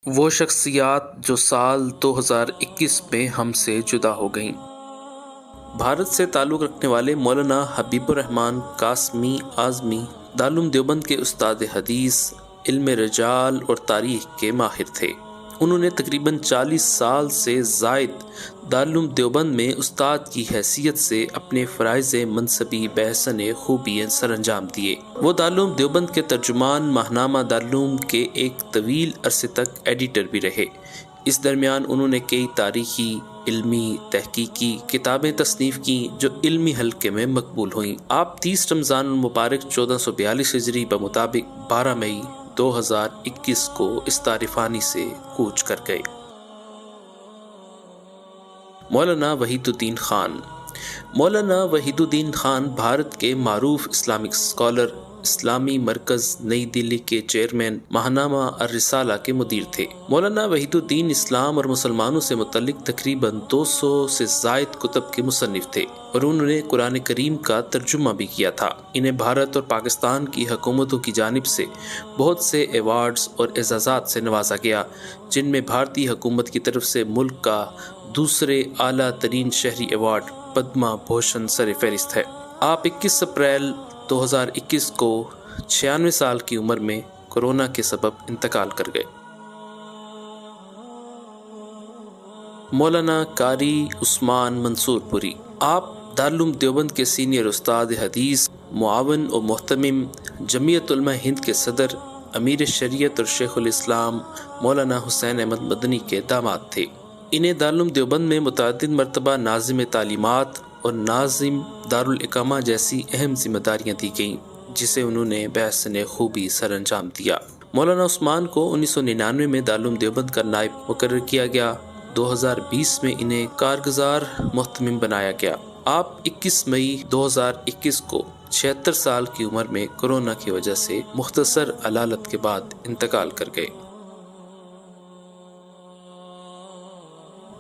وہ شخصیات جو سال 2021 میں ہم سے جدا ہو گئیں۔ بھارت سے تعلق رکھنے والے مولانا حبیب الرحمن قاسمی اعظمی دارالعلوم دیوبند کے استاد حدیث، علم رجال اور تاریخ کے ماہر تھے۔ انہوں نے تقریباً 40 سال سے زائد دارالعلوم دیوبند میں استاد کی حیثیت سے اپنے فرائض منصبی بحسن خوبی سر انجام دیے۔ وہ دارالعلوم دیوبند کے ترجمان، ماہنامہ دارالعلوم کے ایک طویل عرصے تک ایڈیٹر بھی رہے۔ اس درمیان انہوں نے کئی تاریخی، علمی، تحقیقی کتابیں تصنیف کیں جو علمی حلقے میں مقبول ہوئیں۔ آپ 30 رمضان المبارک 1442 ہجری بمطابق 12 مئی 2021 کو اس طارفانی سے کوچ کر گئے۔ مولانا وحید الدین خان۔ مولانا وحید الدین خان بھارت کے معروف اسلامک اسکالر، اسلامی مرکز نئی دلی کے چیئرمین، ماہنامہ الرسالہ کے مدیر تھے۔ مولانا وحید الدین اسلام اور مسلمانوں سے متعلق تقریباً 200 سے زائد کتب کے مصنف تھے اور انہوں نے قرآن کریم کا ترجمہ بھی کیا تھا۔ انہیں بھارت اور پاکستان کی حکومتوں کی جانب سے بہت سے ایوارڈز اور اعزازات سے نوازا گیا، جن میں بھارتی حکومت کی طرف سے ملک کا دوسرے اعلیٰ ترین شہری ایوارڈ پدما بھوشن سر فہرست ہے۔ آپ 21 اپریل 2021 کو 96 سال کی عمر میں کورونا کے سبب انتقال کر گئے۔ مولانا قاری عثمان منصور پوری۔ آپ دارالعلوم دیوبند کے سینئر استاد حدیث، معاون و محتمم، جمعیت علماء ہند کے صدر، امیر شریعت اور شیخ الاسلام مولانا حسین احمد مدنی کے داماد تھے۔ انہیں دارالعلوم دیوبند میں متعدد مرتبہ ناظم تعلیمات اور ناظم دارالاقامہ جیسی اہم ذمہ داریاں دی گئیں، جسے انہوں نے بحسن خوبی سر انجام دیا۔ مولانا عثمان کو 1999 میں دارالعلوم دیوبند کا نائب مقرر کیا گیا۔ 2020 میں انہیں کارگزار محتمم بنایا گیا۔ آپ 21 مئی 2021 کو 76 سال کی عمر میں کورونا کی وجہ سے مختصر علالت کے بعد انتقال کر گئے۔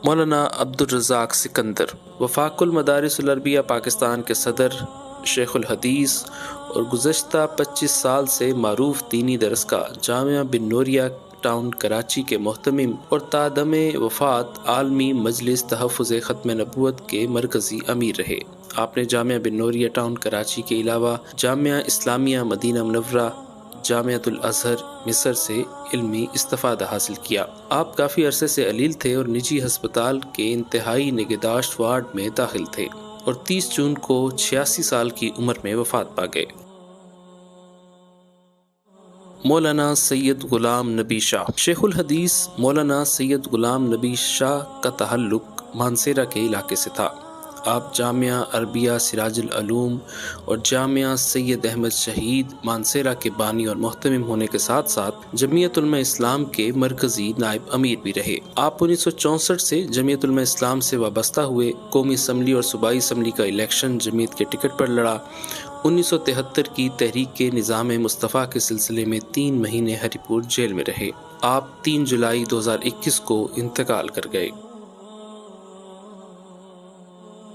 مولانا عبد الرزاق سکندر۔ وفاق المدارس العربیہ پاکستان کے صدر، شیخ الحدیث اور گزشتہ 25 سال سے معروف دینی درسگاہ جامعہ بن نوریہ ٹاؤن کراچی کے محتمم اور تا دم وفات عالمی مجلس تحفظ ختم نبوت کے مرکزی امیر رہے۔ آپ نے جامعہ بن نوریہ ٹاؤن کراچی کے علاوہ جامعہ اسلامیہ مدینہ منورہ، جامعۃ الازہر مصر سے علمی استفادہ حاصل کیا۔ آپ کافی عرصے سے علیل تھے اور نجی ہسپتال کے انتہائی نگہداشت وارڈ میں داخل تھے اور 30 جون کو 86 سال کی عمر میں وفات پا گئے۔ مولانا سید غلام نبی شاہ۔ شیخ الحدیث مولانا سید غلام نبی شاہ کا تعلق مانسیرہ کے علاقے سے تھا۔ آپ جامعہ عربیہ سراج العلوم اور جامعہ سید احمد شہید مانسیرہ کے بانی اور محتمم ہونے کے ساتھ ساتھ جمعیت علماء اسلام کے مرکزی نائب امیر بھی رہے۔ آپ 1964 سے جمعیت علماء اسلام سے وابستہ ہوئے۔ قومی اسمبلی اور صوبائی اسمبلی کا الیکشن جمعیت کے ٹکٹ پر لڑا۔ 1973 کی تحریک نظام مصطفیٰ کے سلسلے میں 3 مہینے ہری پور جیل میں رہے۔ آپ 3 جولائی 2021 کو انتقال کر گئے۔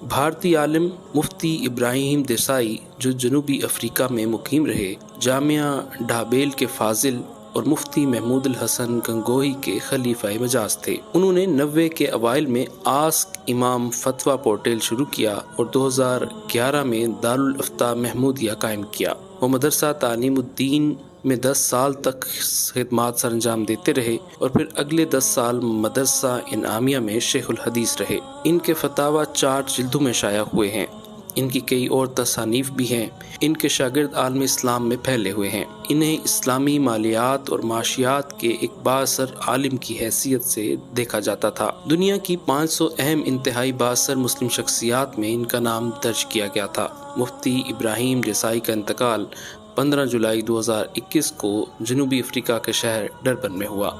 بھارتی عالم مفتی ابراہیم دیسائی، جو جنوبی افریقہ میں مقیم رہے، جامعہ ڈھابیل کے فاضل اور مفتی محمود الحسن گنگوہی کے خلیفہ مجاز تھے۔ انہوں نے 90 کے اوائل میں آسک امام فتویٰ پورٹل شروع کیا اور 2011 میں دارالافتاء محمودیہ قائم کیا۔ وہ مدرسہ تعلیم الدین میں 10 سال تک خدمات سر انجام دیتے رہے اور پھر اگلے 10 سال مدرسہ انعامیہ میں شیخ الحدیث رہے۔ ان کے فتاویٰ 4 جلدوں میں شائع ہوئے ہیں۔ ان کی کئی اور تصانیف بھی ہیں۔ ان کے شاگرد عالم اسلام میں پھیلے ہوئے ہیں۔ انہیں اسلامی مالیات اور معاشیات کے ایک بااثر عالم کی حیثیت سے دیکھا جاتا تھا۔ دنیا کی 500 اہم انتہائی بااثر مسلم شخصیات میں ان کا نام درج کیا گیا تھا۔ مفتی ابراہیم دیسائی کا انتقال 15 جولائی 2021 کو جنوبی افریقہ کے شہر ڈربن میں ہوا۔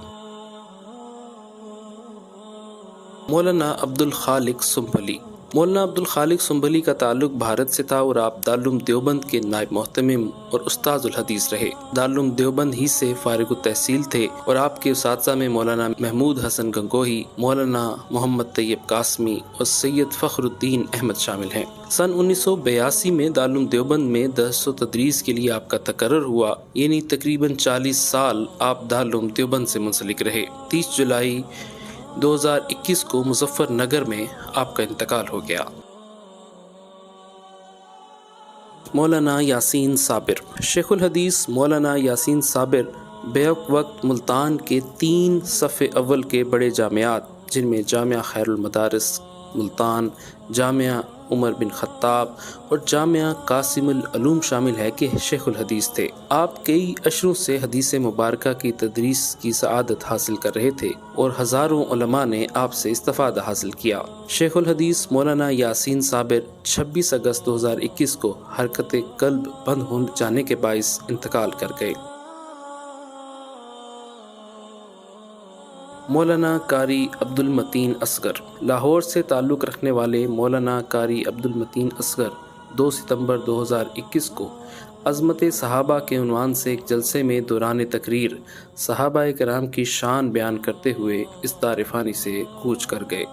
مولانا عبد الخالق سنبھلی۔ مولانا عبدالخالق سنبھلی کا تعلق بھارت سے تھا اور آپ دارالعلوم دیوبند کے نائب محتمم اور استاذ الحدیث رہے۔ دارالعلوم دیوبند ہی سے فارغ التحصیل تھے اور آپ کے اساتذہ میں مولانا محمود حسن گنگوہی، مولانا محمد طیب قاسمی اور سید فخر الدین احمد شامل ہیں۔ سن 1982 میں دارالعلوم دیوبند میں درس و تدریس کے لیے آپ کا تقرر ہوا، یعنی تقریباً 40 سال آپ دارالعلوم دیوبند سے منسلک رہے۔ 30 جولائی 2021 کو مظفر نگر میں آپ کا انتقال ہو گیا۔ مولانا یاسین صابر۔ شیخ الحدیث مولانا یاسین صابر بیک وقت ملتان کے 3 صف اول کے بڑے جامعات جن میں جامعہ خیر المدارس ملتان، جامعہ عمر بن خطاب اور جامعہ قاسم العلوم شامل ہے کہ شیخ الحدیث تھے۔ آپ کئی اشروں سے حدیث مبارکہ کی تدریس کی سعادت حاصل کر رہے تھے اور ہزاروں علماء نے آپ سے استفادہ حاصل کیا۔ شیخ الحدیث مولانا یاسین صابر 26 اگست 2021 کو حرکت قلب بند ہو جانے کے باعث انتقال کر گئے۔ مولانا قاری عبد المتین اصغر۔ لاہور سے تعلق رکھنے والے مولانا قاری عبد المتین اصغر 2 ستمبر 2021 کو عظمت صحابہ کے عنوان سے ایک جلسے میں دوران تقریر صحابہ کرام کی شان بیان کرتے ہوئے اس دار فانی سے کوچ کر گئے۔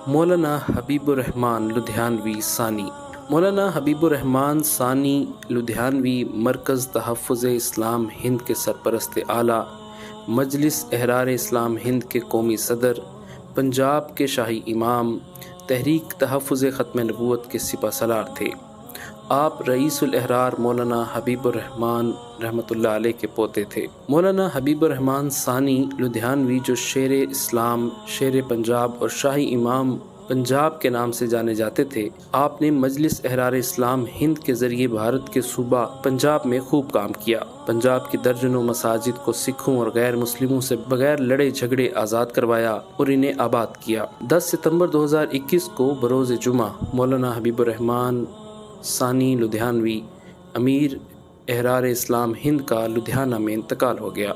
مولانا حبیب الرحمن لدھیانوی ثانی۔ مولانا حبیب الرحمن ثانی لدھیانوی مرکز تحفظ اسلام ہند کے سرپرست اعلیٰ، مجلس احرار اسلام ہند کے قومی صدر، پنجاب کے شاہی امام، تحریک تحفظ ختم نبوت کے سپہ سالار تھے۔ آپ رئیس الاحرار مولانا حبیب الرحمن رحمۃ اللہ علیہ کے پوتے تھے۔ مولانا حبیب الرحمن ثانی لدھیانوی جو شیر اسلام، شیر پنجاب اور شاہی امام پنجاب کے نام سے جانے جاتے تھے، آپ نے مجلس احرار اسلام ہند کے ذریعے بھارت کے صوبہ پنجاب میں خوب کام کیا۔ پنجاب کی درجنوں مساجد کو سکھوں اور غیر مسلموں سے بغیر لڑے جھگڑے آزاد کروایا اور انہیں آباد کیا۔ 10 ستمبر 2021 کو بروز جمعہ مولانا حبیب الرحمن ثانی لدھیانوی امیر احرار اسلام ہند کا لدھیانہ میں انتقال ہو گیا۔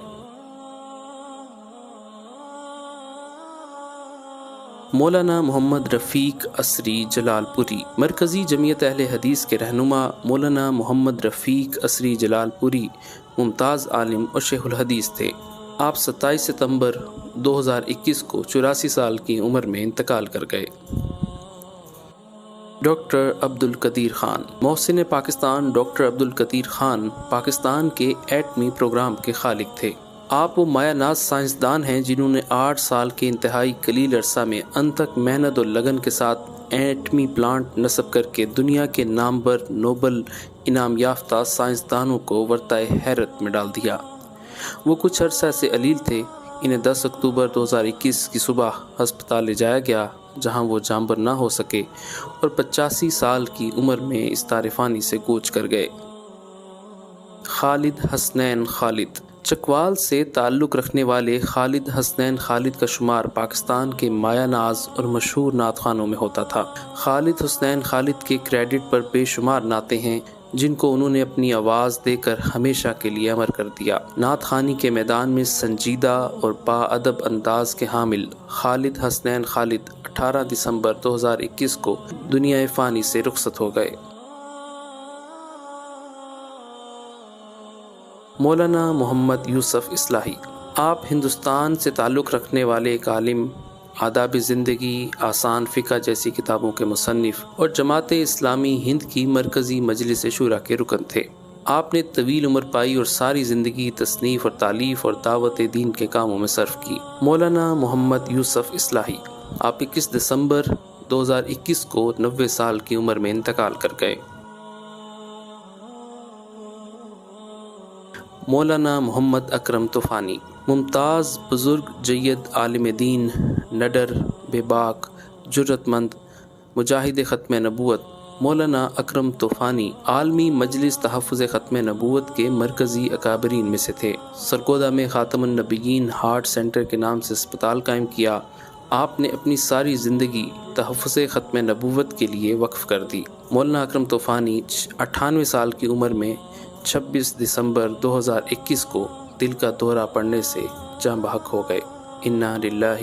مولانا محمد رفیق عصری جلال پوری۔ مرکزی جمعیت اہل حدیث کے رہنما مولانا محمد رفیق عصری جلال پوری ممتاز عالم اور شیخ الحدیث تھے۔ آپ 27 ستمبر 2021 کو 84 سال کی عمر میں انتقال کر گئے۔ ڈاکٹر عبد القدیر خان۔ محسن پاکستان ڈاکٹر عبد القدیر خان پاکستان کے ایٹمی پروگرام کے خالق تھے۔ آپ وہ مایہ ناز سائنسدان ہیں جنہوں نے 8 سال کے انتہائی قلیل عرصہ میں انتھک محنت اور لگن کے ساتھ ایٹمی پلانٹ نصب کر کے دنیا کے نامور نوبل انعام یافتہ سائنسدانوں کو ورطۂ حیرت میں ڈال دیا۔ وہ کچھ عرصہ سے علیل تھے۔ انہیں 10 اکتوبر 2021 کی صبح ہسپتال لے جایا گیا جہاں وہ جانبر نہ ہو سکے اور 85 سال کی عمر میں اس دار فانی سے کوچ کر گئے۔ خالد حسنین خالد۔ چکوال سے تعلق رکھنے والے خالد حسنین خالد کا شمار پاکستان کے مایہ ناز اور مشہور نعت خوانوں میں ہوتا تھا۔ خالد حسنین خالد کے کریڈٹ پر بے شمار نعتیں ہیں جن کو انہوں نے اپنی آواز دے کر ہمیشہ کے لیے امر کر دیا۔ نعت خوانی کے میدان میں سنجیدہ اور با ادب انداز کے حامل خالد حسنین خالد 18 دسمبر 2021 کو دنیا فانی سے رخصت ہو گئے۔ مولانا محمد یوسف اصلاحی۔ آپ ہندوستان سے تعلق رکھنے والے ایک عالم، آداب زندگی، آسان فقہ جیسی کتابوں کے مصنف اور جماعت اسلامی ہند کی مرکزی مجلس شورا کے رکن تھے۔ آپ نے طویل عمر پائی اور ساری زندگی تصنیف اور تالیف اور دعوت دین کے کاموں میں صرف کی۔ مولانا محمد یوسف اصلاحی۔ آپ 21 دسمبر 2021 کو 90 سال کی عمر میں انتقال کر گئے۔ مولانا محمد اکرم طوفانی۔ ممتاز بزرگ، جید عالم دین، نڈر، بے باک، جرت مند، مجاہد ختم نبوت مولانا اکرم طوفانی عالمی مجلس تحفظ ختم نبوت کے مرکزی اکابرین میں سے تھے۔ سرگودا میں خاتم النبیین ہارٹ سینٹر کے نام سے اسپتال قائم کیا۔ آپ نے اپنی ساری زندگی تحفظ ختم نبوت کے لیے وقف کر دی۔ مولانا اکرم طوفانی 98 سال کی عمر میں 26 دسمبر 2021 کو دل کا دورہ پڑنے سے جاں بحق ہو گئے۔ انا للہ